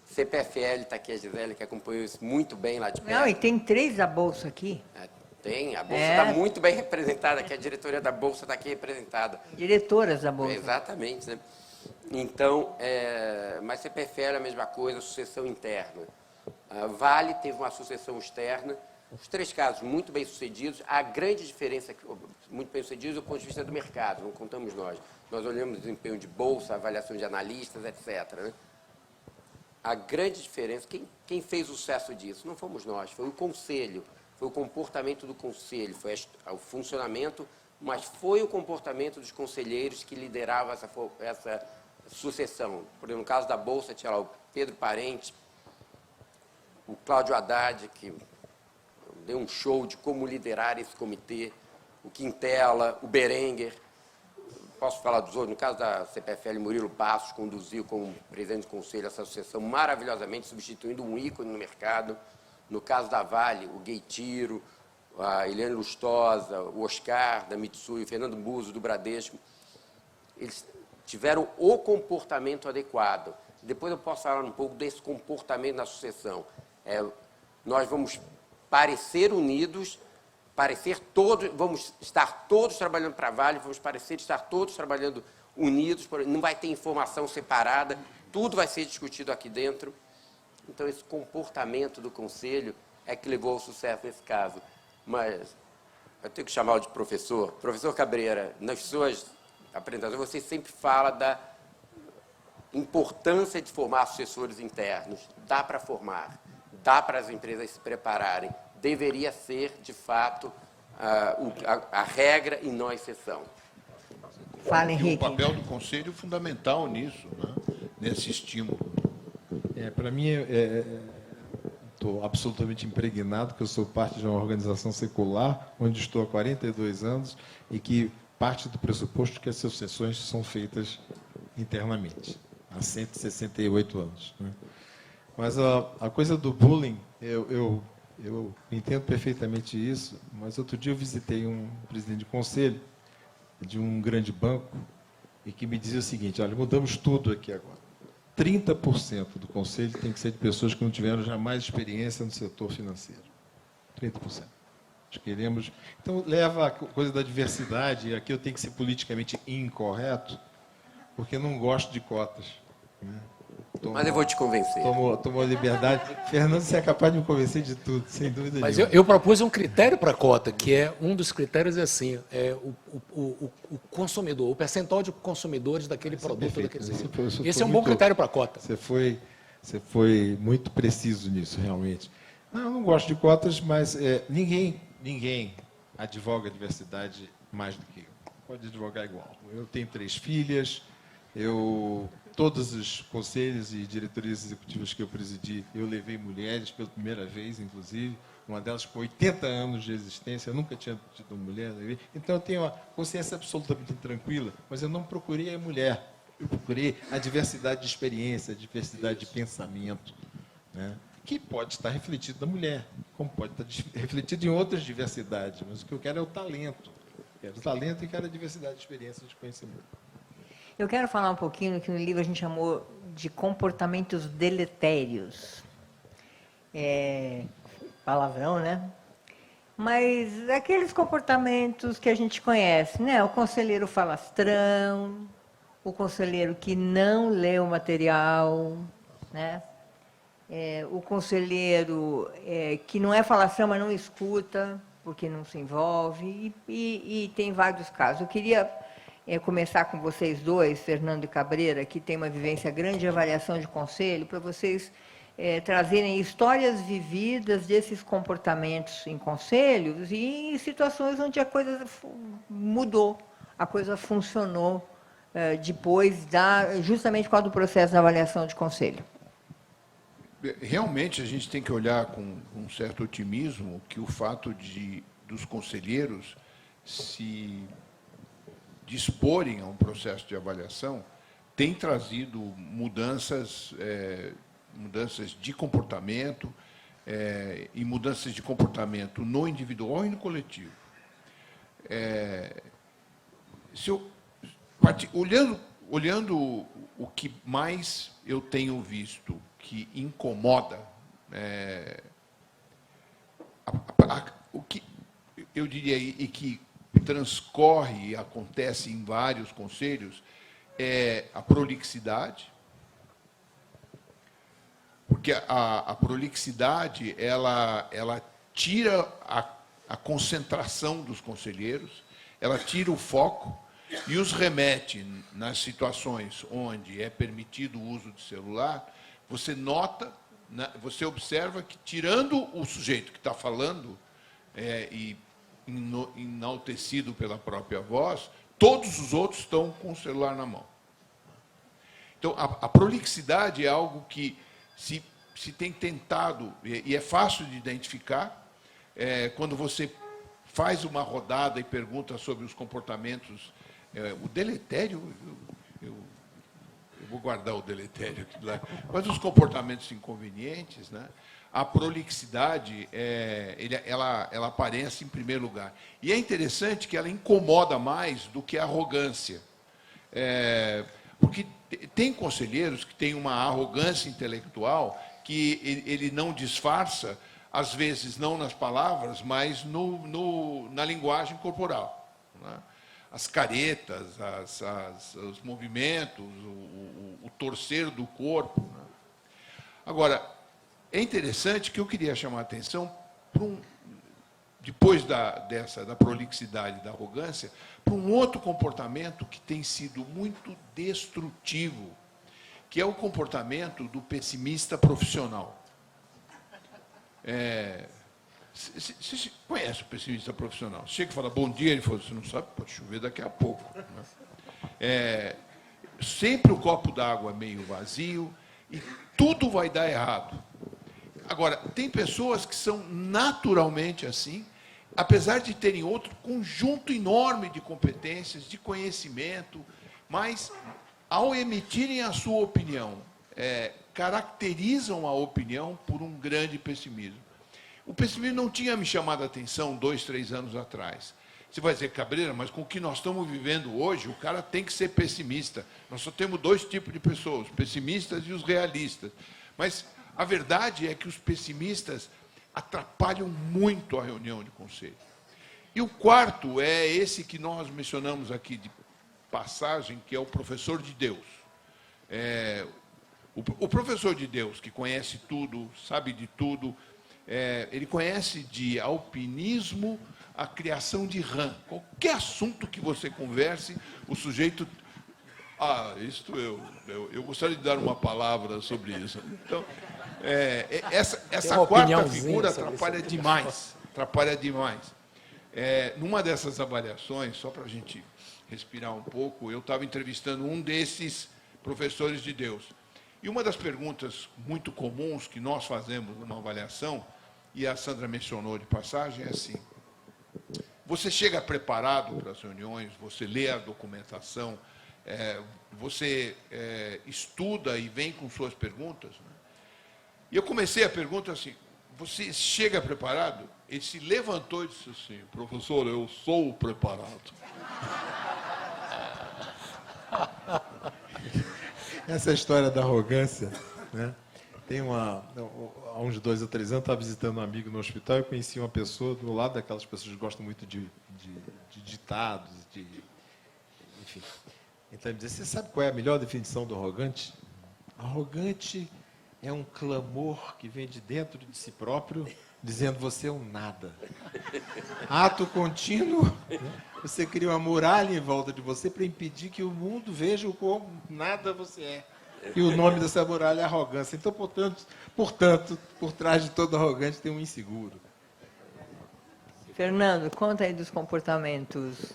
CPFL, está aqui a Gisele, que acompanhou isso muito bem lá de perto. Não, e tem 3 da Bolsa aqui. Tem, a Bolsa está muito bem representada aqui, a diretoria da Bolsa está aqui representada. Diretoras da Bolsa. Exatamente, né? Então, mas CPFL é a mesma coisa, sucessão interna. A Vale teve uma sucessão externa, os 3 casos muito bem sucedidos. A grande diferença, muito bem sucedidos do ponto de vista do mercado, não contamos nós. Nós olhamos o desempenho de bolsa, avaliação de analistas, etc., né? A grande diferença, quem fez o sucesso disso? Não fomos nós, foi o Conselho, foi o comportamento do Conselho, foi o funcionamento, mas foi o comportamento dos conselheiros que lideravam essa sucessão. Por exemplo, no caso da Bolsa, tinha lá o Pedro Parente, o Cláudio Haddad, que deu um show de como liderar esse comitê, o Quintela, o Berenguer. Posso falar dos outros? No caso da CPFL, Murilo Passos conduziu como presidente do conselho essa sucessão maravilhosamente, substituindo um ícone no mercado. No caso da Vale, o Gueitiro, a Eliane Lustosa, o Oscar, da Mitsui, o Fernando Buzo, do Bradesco. Eles tiveram o comportamento adequado. Depois eu posso falar um pouco desse comportamento na sucessão. Nós vamos parecer unidos, vamos estar todos trabalhando para a Vale, vamos parecer estar todos trabalhando unidos, não vai ter informação separada, tudo vai ser discutido aqui dentro. Então, esse comportamento do Conselho é que levou ao sucesso nesse caso. Mas eu tenho que chamá-lo de professor. Professor Cabreira, nas suas apresentações, você sempre fala da importância de formar sucessores internos. Dá para formar, dá para as empresas se prepararem. Deveria ser, de fato, a regra e não a exceção. Fala, E o Henrique. papel do conselho é fundamental nisso, né? Nesse estímulo. Para mim, estou absolutamente impregnado que eu sou parte de uma organização secular, onde estou há 42 anos e que parte do pressuposto que as sucessões são feitas internamente, há 168 anos. Né? Mas a coisa do bullying, eu entendo perfeitamente isso, mas outro dia eu visitei um presidente de conselho de um grande banco e que me dizia o seguinte: olha, mudamos tudo aqui agora. 30% do conselho tem que ser de pessoas que não tiveram jamais experiência no setor financeiro. 30%. Nós queremos. Então, leva a coisa da diversidade, e aqui eu tenho que ser politicamente incorreto, porque não gosto de cotas. Né? Mas eu vou te convencer. Tomou liberdade. Fernando, você é capaz de me convencer de tudo, sem dúvida Mas nenhuma. eu propus um critério para a cota, que é um dos critérios é assim, o consumidor, o percentual de consumidores daquele produto, perfeito. daquele Esse serviço. foi Esse é um bom muito- critério para a cota. Você foi muito preciso nisso, realmente. Não, eu não gosto de cotas, mas ninguém advoga a diversidade mais do que eu. Pode advogar igual. Eu tenho 3 filhas, todos os conselhos e diretorias executivas que eu presidi, eu levei mulheres pela primeira vez, inclusive, uma delas com 80 anos de existência, eu nunca tinha tido uma mulher, então eu tenho uma consciência absolutamente tranquila, mas eu não procurei a mulher, eu procurei a diversidade de experiência, a diversidade de pensamento, né? Que pode estar refletido na mulher, como pode estar refletido em outras diversidades, mas o que eu quero é o talento. Quero o talento e quero a diversidade de experiência e de conhecimento. Eu quero falar um pouquinho que no livro a gente chamou de comportamentos deletérios. Palavrão, né? Mas aqueles comportamentos que a gente conhece, né? O conselheiro falastrão, o conselheiro que não lê o material, né? O conselheiro que não é falastrão, mas não escuta, porque não se envolve, e tem vários casos. Eu queria começar com vocês dois, Fernando e Cabreira, que tem uma vivência grande de avaliação de conselho, para vocês trazerem histórias vividas desses comportamentos em conselhos e em situações onde a coisa mudou, a coisa funcionou depois, justamente por causa do processo de avaliação de conselho. Realmente, a gente tem que olhar com um certo otimismo que o fato dos conselheiros se disporem a um processo de avaliação tem trazido mudanças de comportamento e mudanças de comportamento no individual e no coletivo. Olhando o que mais eu tenho visto que incomoda, o que eu diria e que transcorre e acontece em vários conselhos, é a prolixidade, porque a prolixidade ela tira a concentração dos conselheiros, ela tira o foco e os remete nas situações onde é permitido o uso de celular. Você nota, você observa que, tirando o sujeito que está falando e enaltecido pela própria voz, todos os outros estão com o celular na mão. Então, a prolixidade é algo que se tem tentado, e é fácil de identificar, quando você faz uma rodada e pergunta sobre os comportamentos. O deletério, eu vou guardar o deletério aqui lá, mas os comportamentos inconvenientes, né? A prolixidade, ela aparece em primeiro lugar. E é interessante que ela incomoda mais do que a arrogância. Porque tem conselheiros que têm uma arrogância intelectual que ele não disfarça, às vezes não nas palavras, mas na linguagem corporal, né? As caretas, os movimentos, o torcer do corpo, né? Agora, é interessante que eu queria chamar a atenção depois da prolixidade, da arrogância, para um outro comportamento que tem sido muito destrutivo, que é o comportamento do pessimista profissional. Você conhece o pessimista profissional? Você chega e fala, bom dia, ele fala, você não sabe, pode chover daqui a pouco. Né? sempre o copo d'água meio vazio e tudo vai dar errado. Agora, tem pessoas que são naturalmente assim, apesar de terem outro conjunto enorme de competências, de conhecimento, mas, ao emitirem a sua opinião, caracterizam a opinião por um grande pessimismo. O pessimismo não tinha me chamado a atenção 2, 3 anos atrás. Você vai dizer, Cabreira, mas com o que nós estamos vivendo hoje, o cara tem que ser pessimista. Nós só temos 2 tipos de pessoas, os pessimistas e os realistas. Mas a verdade é que os pessimistas atrapalham muito a reunião de conselho. E o quarto é esse que nós mencionamos aqui de passagem, que é o professor de Deus. O professor de Deus, que conhece tudo, sabe de tudo, ele conhece de alpinismo a criação de rã. Qualquer assunto que você converse, o sujeito... eu gostaria de dar uma palavra sobre isso. Então, essa quarta figura atrapalha demais. Atrapalha demais. Numa dessas avaliações, só para a gente respirar um pouco, eu estava entrevistando um desses professores de Deus. E uma das perguntas muito comuns que nós fazemos numa avaliação, e a Sandra mencionou de passagem, é assim: você chega preparado para as reuniões, você lê a documentação, você estuda e vem com suas perguntas? Né? E eu comecei a pergunta assim: você chega preparado? Ele se levantou e disse assim: professor, eu sou preparado. Essa história da arrogância, né? Tem há uns 2 ou 3 anos, eu estava visitando um amigo no hospital e conheci uma pessoa do lado daquelas pessoas que gostam muito de ditados, enfim. Então ele dizia: você sabe qual é a melhor definição do arrogante? Arrogante é um clamor que vem de dentro de si próprio, dizendo: você é um nada. Ato contínuo, né? Você cria uma muralha em volta de você para impedir que o mundo veja o como nada você é. E o nome dessa muralha é arrogância. Então, portanto, por trás de todo arrogante tem um inseguro. Fernando, conta aí dos comportamentos.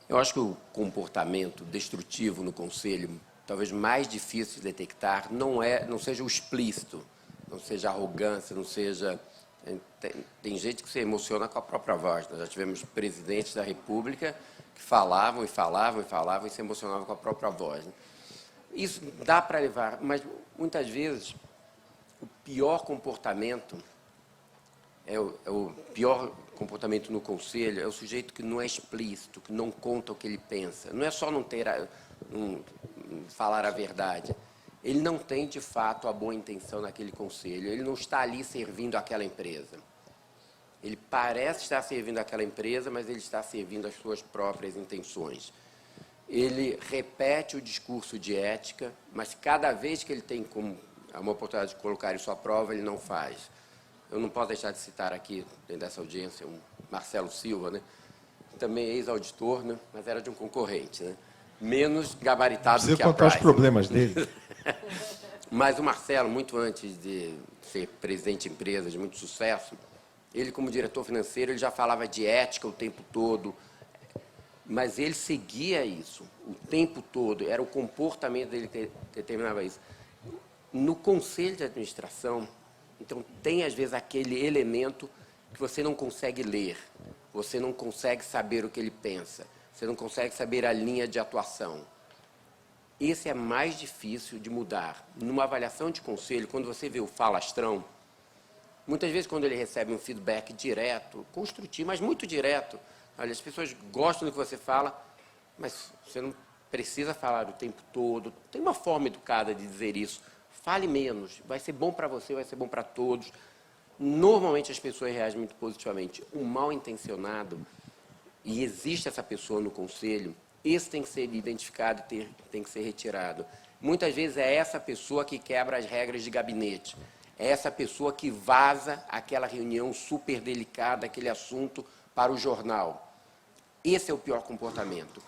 Eu acho que o comportamento destrutivo no conselho, talvez mais difícil de detectar, não seja o explícito, não seja a arrogância, não seja... Tem gente que se emociona com a própria voz. Nós já tivemos presidentes da República que falavam e se emocionavam com a própria voz. Isso dá para levar, mas muitas vezes o pior comportamento o pior comportamento no conselho é o sujeito que não é explícito, que não conta o que ele pensa. Não é só não falar a verdade. Ele não tem, de fato, a boa intenção naquele conselho. Ele não está ali servindo aquela empresa. Ele parece estar servindo aquela empresa, mas ele está servindo as suas próprias intenções. Ele repete o discurso de ética, mas cada vez que ele tem uma oportunidade de colocar isso à prova, ele não faz. Eu não posso deixar de citar aqui, dentro dessa audiência, um Marcelo Silva, né? Também ex-auditor, né? Mas era de um concorrente, né? Menos gabaritado que a Price. Precisa contar os problemas dele. Mas o Marcelo, muito antes de ser presidente de empresa de muito sucesso, ele, como diretor financeiro, ele já falava de ética o tempo todo, mas ele seguia isso o tempo todo, era o comportamento dele que determinava isso. No conselho de administração, então, tem, às vezes, aquele elemento que você não consegue ler, você não consegue saber o que ele pensa, você não consegue saber a linha de atuação. Esse é mais difícil de mudar. Numa avaliação de conselho, quando você vê o falastrão, muitas vezes, quando ele recebe um feedback direto, construtivo, mas muito direto, olha, as pessoas gostam do que você fala, mas você não precisa falar o tempo todo. Tem uma forma educada de dizer isso. Fale menos, vai ser bom para você, vai ser bom para todos. Normalmente as pessoas reagem muito positivamente. O mal-intencionado, e existe essa pessoa no conselho, esse tem que ser identificado e tem que ser retirado. Muitas vezes é essa pessoa que quebra as regras de gabinete. É essa pessoa que vaza aquela reunião super delicada, aquele assunto para o jornal. Esse é o pior comportamento.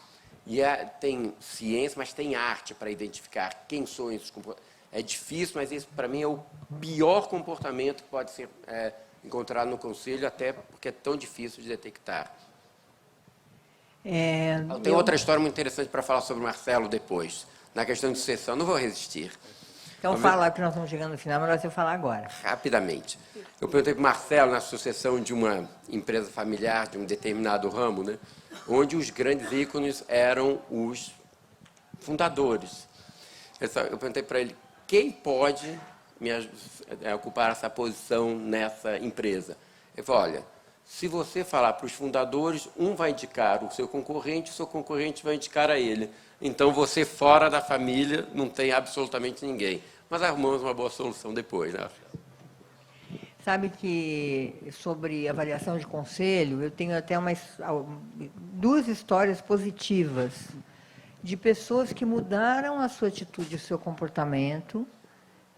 E tem ciência, mas tem arte para identificar quem são esses comportamentos. É difícil, mas esse, para mim, é o pior comportamento que pode ser encontrado no conselho, até porque é tão difícil de detectar. Tem outra história muito interessante para falar sobre o Marcelo depois, na questão de sucessão. Não vou resistir. Então fala que nós estamos chegando no final, mas você falar agora. Rapidamente. Eu perguntei para o Marcelo, na sucessão de uma empresa familiar, de um determinado ramo, né, onde os grandes ícones eram os fundadores. Eu perguntei para ele, quem pode ocupar essa posição nessa empresa? Ele falou, olha, se você falar para os fundadores, um vai indicar o seu concorrente vai indicar a ele. Então, você fora da família não tem absolutamente ninguém. Mas arrumamos uma boa solução depois, né? Sabe que, sobre avaliação de conselho, eu tenho até duas histórias positivas de pessoas que mudaram a sua atitude, o seu comportamento,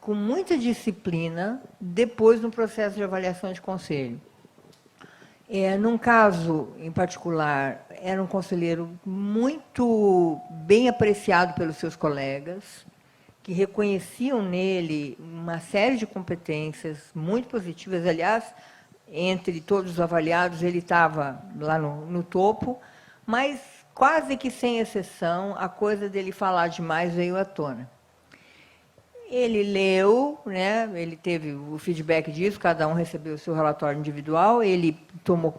com muita disciplina, depois do processo de avaliação de conselho. Num caso em particular, era um conselheiro muito bem apreciado pelos seus colegas, que reconheciam nele uma série de competências muito positivas. Aliás, entre todos os avaliados, ele estava lá no topo, mas quase que sem exceção, a coisa dele falar demais veio à tona. Ele leu, né, ele teve o feedback disso, cada um recebeu o seu relatório individual, ele tomou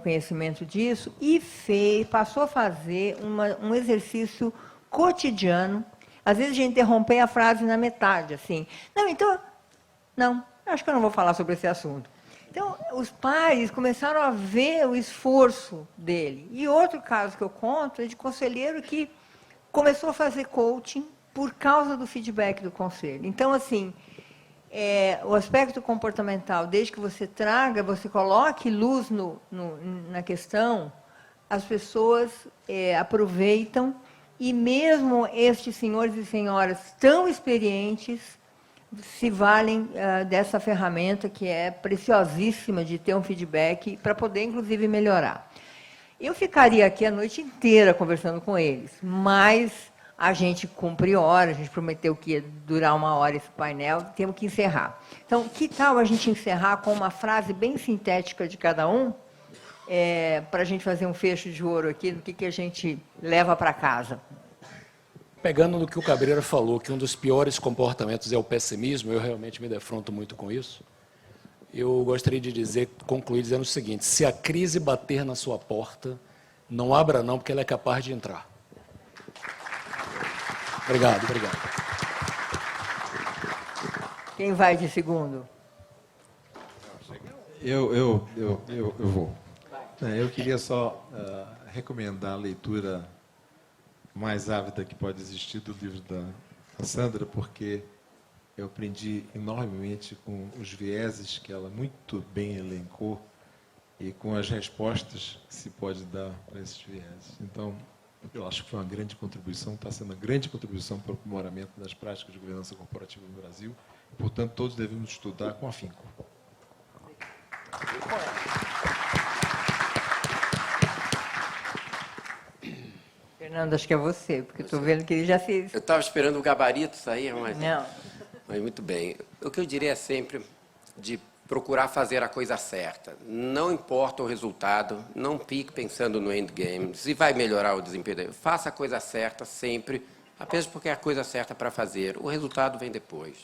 conhecimento disso e passou a fazer um exercício cotidiano. Às vezes a gente interrompia a frase na metade, assim. Não, acho que eu não vou falar sobre esse assunto. Então, os pais começaram a ver o esforço dele. E outro caso que eu conto é de conselheiro que começou a fazer coaching por causa do feedback do conselho. Então, assim, o aspecto comportamental, desde que você coloque luz na questão, as pessoas aproveitam, e mesmo estes senhores e senhoras tão experientes se valem dessa ferramenta que é preciosíssima de ter um feedback para poder, inclusive, melhorar. Eu ficaria aqui a noite inteira conversando com eles, mas a gente cumpre hora, a gente prometeu que ia durar 1 hora esse painel, temos que encerrar. Então, que tal a gente encerrar com uma frase bem sintética de cada um, para a gente fazer um fecho de ouro aqui, do que a gente leva para casa? Pegando no que o Cabreira falou, que um dos piores comportamentos é o pessimismo, eu realmente me defronto muito com isso. Eu gostaria de concluir dizendo o seguinte: se a crise bater na sua porta, não abra não, porque ela é capaz de entrar. Obrigado. Quem vai de segundo? Eu vou. Eu queria só recomendar a leitura mais ávida que pode existir do livro da Sandra, porque eu aprendi enormemente com os vieses que ela muito bem elencou e com as respostas que se pode dar para esses vieses. Então, eu acho que foi uma grande contribuição, está sendo uma grande contribuição para o aprimoramento das práticas de governança corporativa no Brasil. E, portanto, todos devemos estudar com afinco. Fernando, acho que é você, porque estou vendo que ele já se... Eu estava esperando o gabarito sair, mas... Não. Mas muito bem. O que eu diria é sempre de procurar fazer a coisa certa. Não importa o resultado, não fique pensando no endgame, se vai melhorar o desempenho. Faça a coisa certa sempre, apenas porque é a coisa certa para fazer. O resultado vem depois.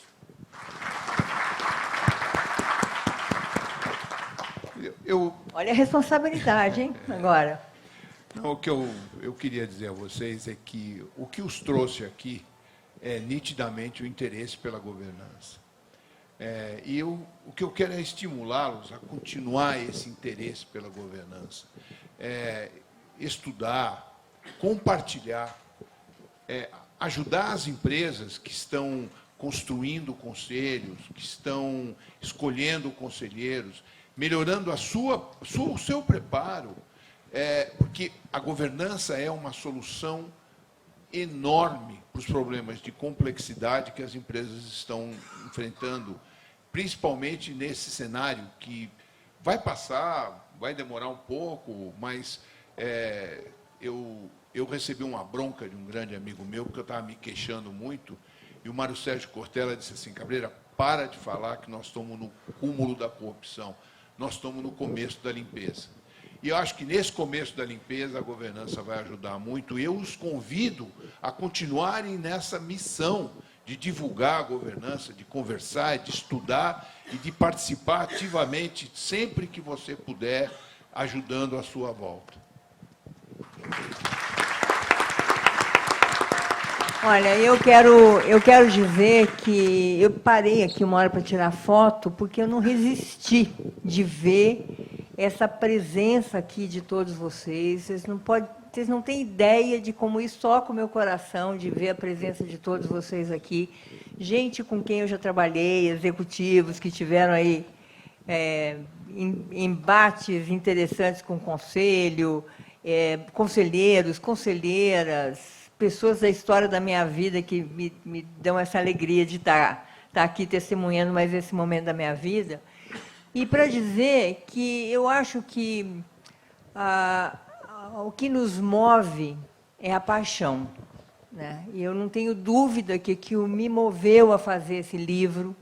Olha a responsabilidade, hein, agora. Não, o que eu queria dizer a vocês é que o que os trouxe aqui é nitidamente o interesse pela governança. O que eu quero é estimulá-los a continuar esse interesse pela governança. Estudar, compartilhar, ajudar as empresas que estão construindo conselhos, que estão escolhendo conselheiros, melhorando o seu preparo, porque a governança é uma solução enorme para os problemas de complexidade que as empresas estão enfrentando, principalmente nesse cenário que vai passar, vai demorar um pouco, mas eu recebi uma bronca de um grande amigo meu, porque eu estava me queixando muito, e o Mário Sérgio Cortella disse assim: Cabreira, para de falar que nós estamos no cúmulo da corrupção, nós estamos no começo da limpeza. E eu acho que nesse começo da limpeza a governança vai ajudar muito. Eu os convido a continuarem nessa missão de divulgar a governança, de conversar, de estudar e de participar ativamente, sempre que você puder, ajudando à sua volta. Olha, eu quero dizer que eu parei aqui uma hora para tirar foto, porque eu não resisti de ver essa presença aqui de todos vocês. Vocês não têm ideia de como isso toca o meu coração, de ver a presença de todos vocês aqui. Gente com quem eu já trabalhei, executivos que tiveram aí embates interessantes com o conselho, conselheiros, conselheiras, pessoas da história da minha vida que me dão essa alegria de estar aqui testemunhando mais esse momento da minha vida. E para dizer que eu acho que o que nos move é a paixão, né? E eu não tenho dúvida que o que me moveu a fazer esse livro,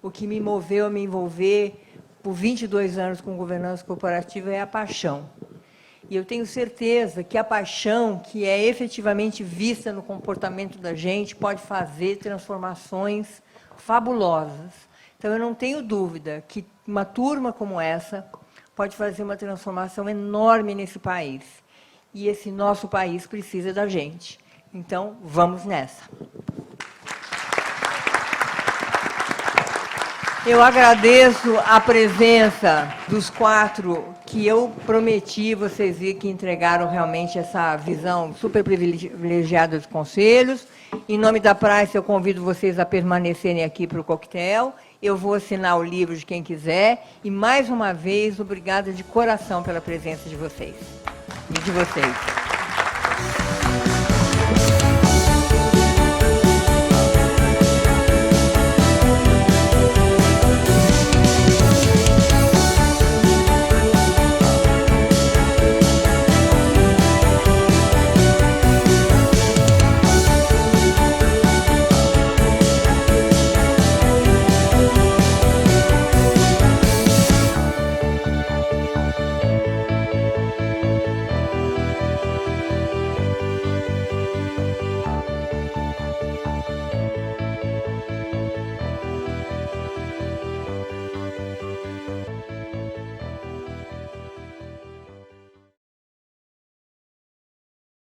o que me moveu a me envolver por 22 anos com governança corporativa é a paixão. E eu tenho certeza que a paixão, que é efetivamente vista no comportamento da gente, pode fazer transformações fabulosas. Então, eu não tenho dúvida que uma turma como essa pode fazer uma transformação enorme nesse país. E esse nosso país precisa da gente. Então, vamos nessa. Eu agradeço a presença dos 4 que eu prometi, vocês viram que entregaram realmente essa visão super privilegiada dos conselhos. Em nome da Price, eu convido vocês a permanecerem aqui para o coquetel. Eu vou assinar o livro de quem quiser. E, mais uma vez, obrigada de coração pela presença de vocês. E de vocês.